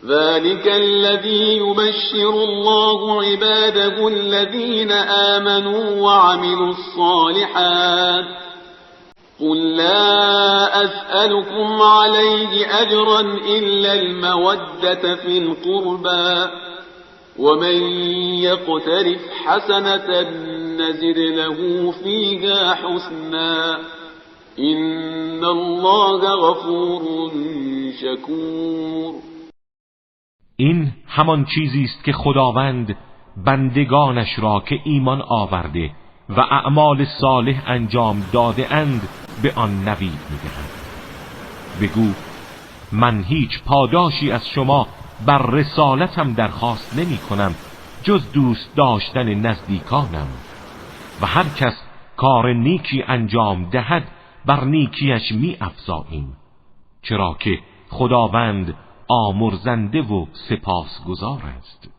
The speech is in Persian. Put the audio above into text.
ذلك الذي يبشر الله عباده الذين آمنوا وعملوا الصالحات قل لا أسألكم عليه أجرا إلا المودة في القربى ومن يقترف حسنة نزد له فيها حسنا إن الله غفور شكور. این همان چیزی است که خداوند بندگانش را که ایمان آورده و اعمال صالح انجام داده اند به آن نوید می‌دهد. بگو من هیچ پاداشی از شما بر رسالتم درخواست نمی کنم جز دوست داشتن نزدیکانم و هر کس کار نیکی انجام دهد بر نیکیش می افزاییم، چرا که خداوند آمرزنده و سپاسگزار است.